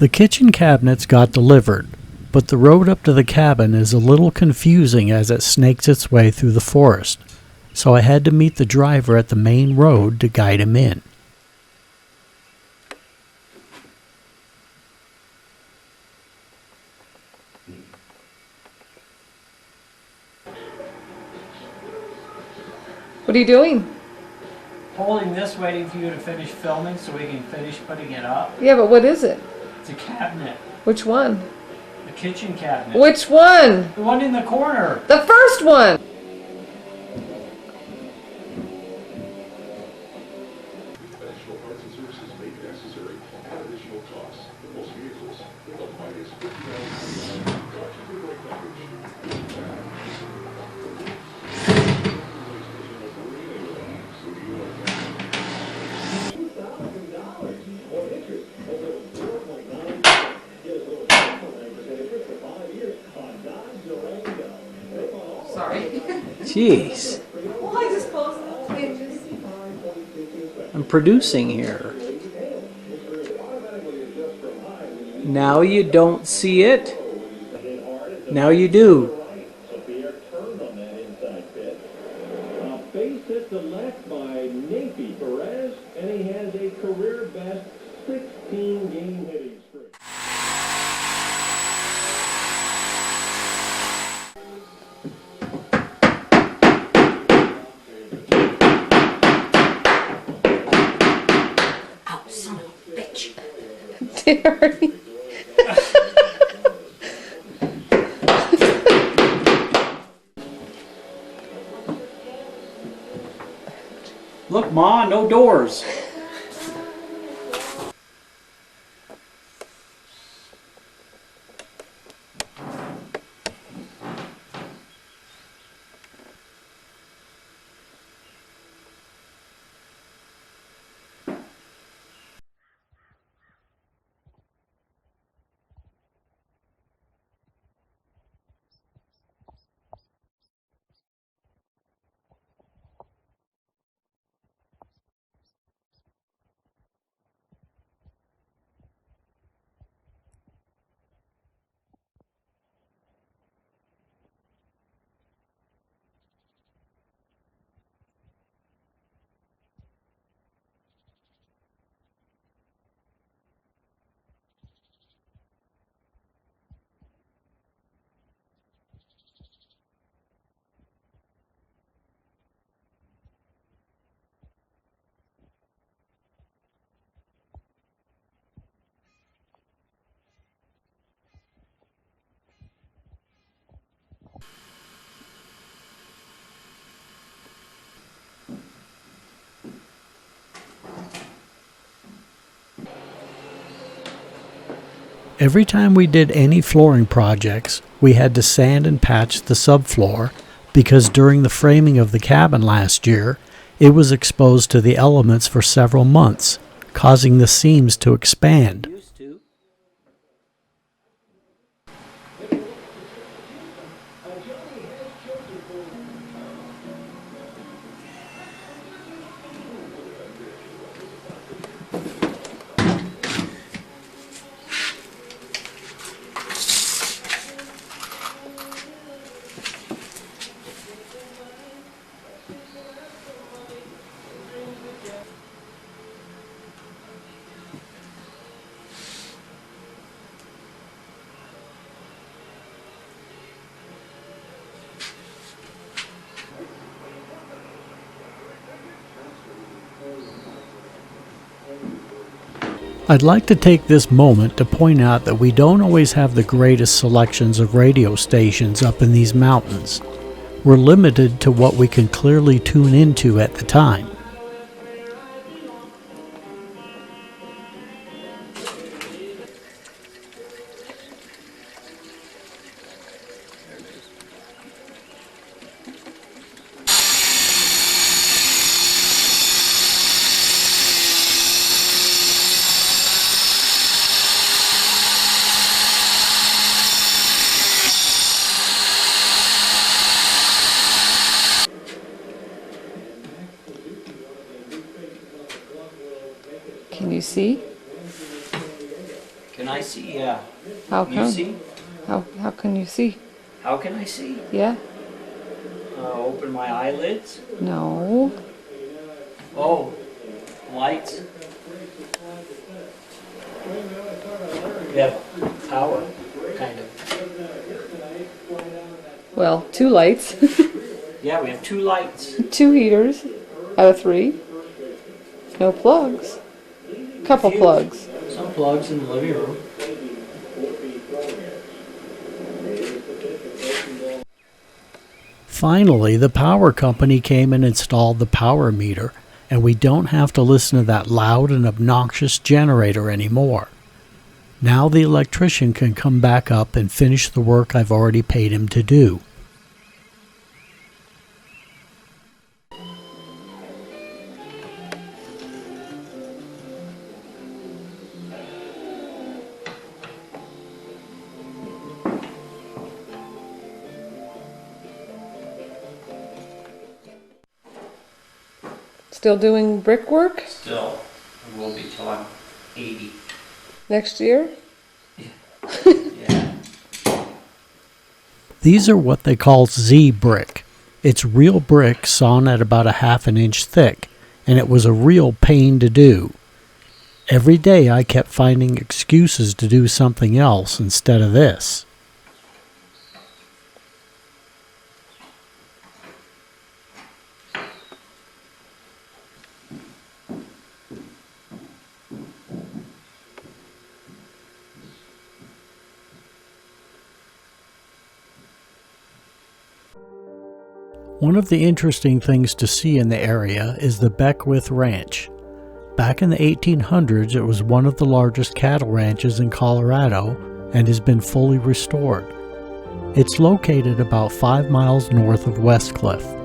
The kitchen cabinets got delivered, but the road up to the cabin is a little confusing as it snakes its way through the forest, so I had to meet the driver at the main road to guide him in. What are you doing? Holding this, waiting for you to finish filming so we can finish putting it up. Yeah, but what is it? It's a cabinet. Which one? The kitchen cabinet. Which one? The one in the corner. The first one! Sorry. Jeez. Well, I just posted the pages. I'm producing here. Now you don't see it. Now you do. Base hit the left by Navy Perez, and he has a career best 16 game hitting streak. Oh, son of a bitch. Terry. Look, Ma, no doors. Every time we did any flooring projects, we had to sand and patch the subfloor because during the framing of the cabin last year, it was exposed to the elements for several months, causing the seams to expand. I'd like to take this moment to point out that we don't always have the greatest selections of radio stations up in these mountains. We're limited to what we can clearly tune into at the time. Can you see? Can I see? Yeah. How You come? see? How can you see? How can I see? Yeah? Open my eyelids. No. Oh, lights. Yeah, power, kind of. Well, 2 lights, Yeah, we have 2 lights. 2 heaters out of 3. No plugs. Couple plugs. Some plugs in the living room. Finally, the power company came and installed the power meter, and we don't have to listen to that loud and obnoxious generator anymore. Now the electrician can come back up and finish the work I've already paid him to do. Still doing brickwork Still, it will be till I'm 80. next year? Yeah. These are what they call Z brick. It's real brick sawn at about a ½ an inch thick, and it was a real pain to do. Every day I kept finding excuses to do something else instead of this. One of the interesting things to see in the area is the Beckwith Ranch. Back in the 1800s, it was one of the largest cattle ranches in Colorado and has been fully restored. It's located about 5 miles north of Westcliff.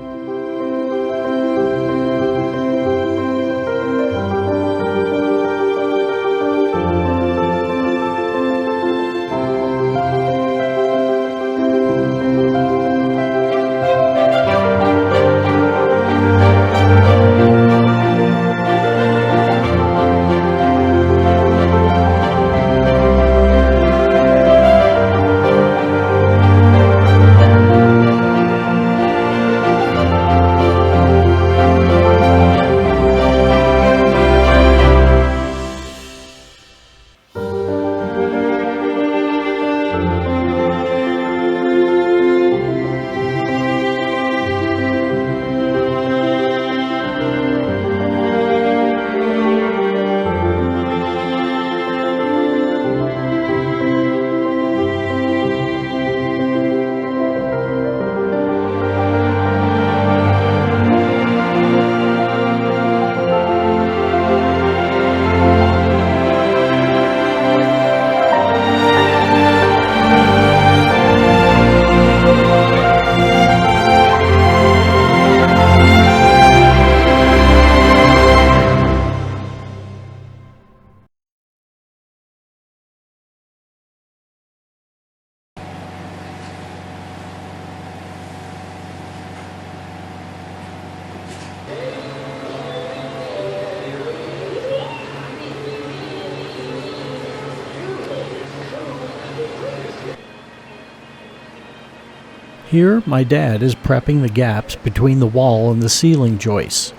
Here, my dad is prepping the gaps between the wall and the ceiling joists.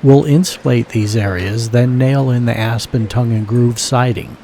We'll insulate these areas, then nail in the aspen tongue and groove siding.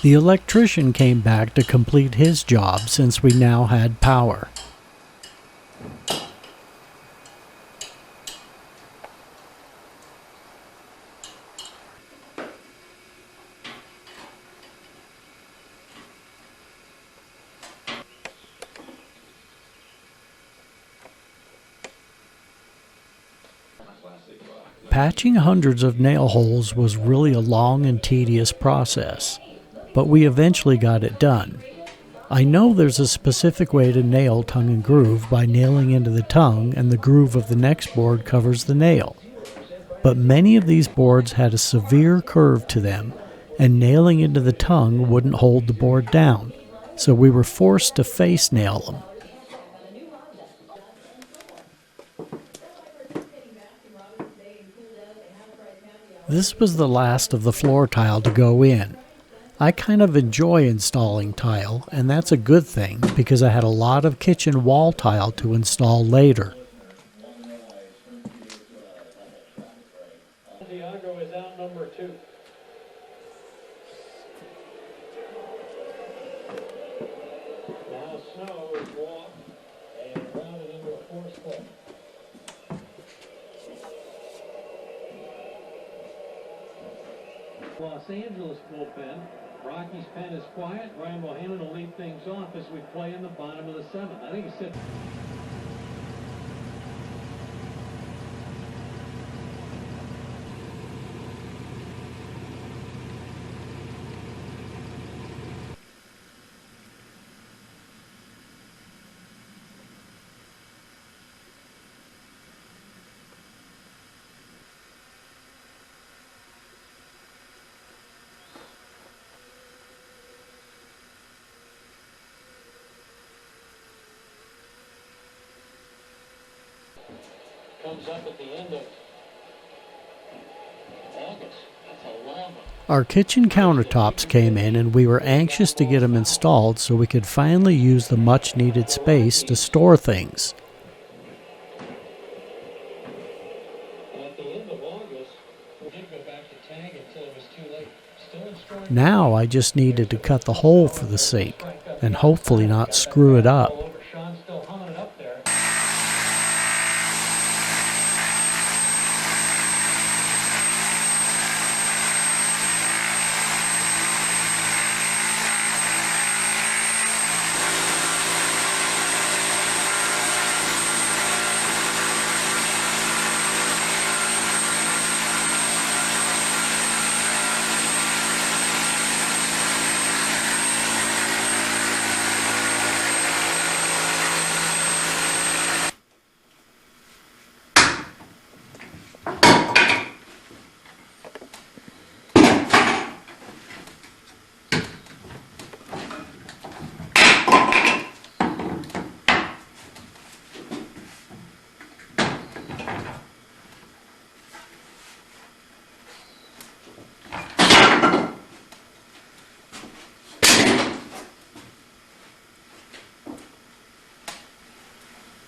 The electrician came back to complete his job since we now had power. Patching hundreds of nail holes was really a long and tedious process, but we eventually got it done. I know there's a specific way to nail tongue and groove by nailing into the tongue and the groove of the next board covers the nail. But many of these boards had a severe curve to them, and nailing into the tongue wouldn't hold the board down, so we were forced to face nail them. This was the last of the floor tile to go in. I kind of enjoy installing tile, and that's a good thing because I had a lot of kitchen wall tile to install later. Santiago is out number 2. Now Snow is walked and rounded into a force play. Los Angeles bullpen. Rockies pen is quiet. Ryan Bohannon will lead things off as we play in the bottom of the 7th. I think he said. Comes up at the end of August. That's a long one. Our kitchen countertops came in and we were anxious to get them installed so we could finally use the much needed space to store things. At the end of August, we did go back to tag until it was too late. Still in strong. Now I just needed to cut the hole for the sink and hopefully not screw it up. Sean's still humming it up there.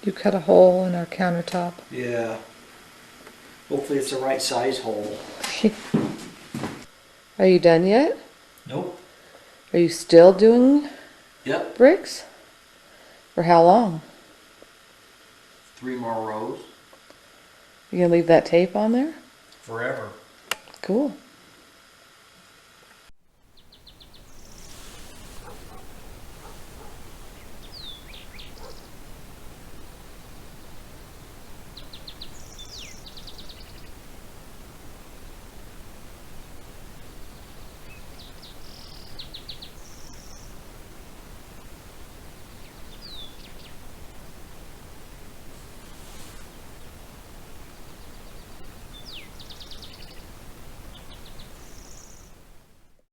You cut a hole in our countertop. Yeah. Hopefully it's the right size hole. Are you done yet? Nope. Are you still doing Yep. bricks? For how long? 3 more rows. You gonna leave that tape on there? Forever. Cool.